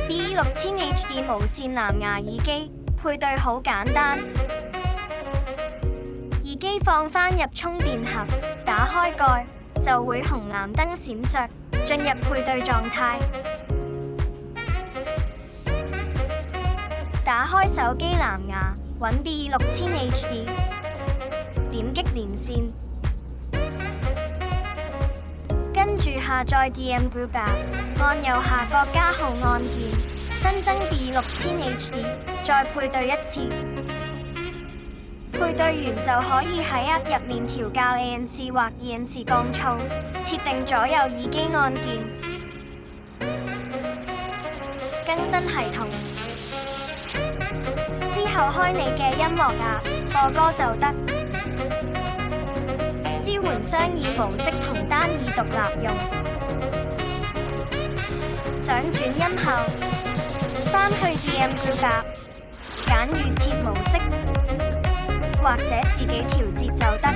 BE6000 HD 無線藍牙耳機，配對好簡單。耳機放返入充電盒，打開蓋就會紅藍燈閃爍，進入配對狀態。打開手機藍牙，揾 BE6000 HD，點擊連線，跟住下載 DM Group App， 按右下角加號按鍵，新增 BE6000 HD， 再配對一次。配對完就可以喺 App 入面調校 ANC 或 ENC 降噪，設定左右耳機按鍵，更新系統。之後開你嘅音樂App播歌就得。支援雙耳模式同單耳獨立用。想轉音後，返去 DM Group App， 揀預設模式，或者自己調節就得。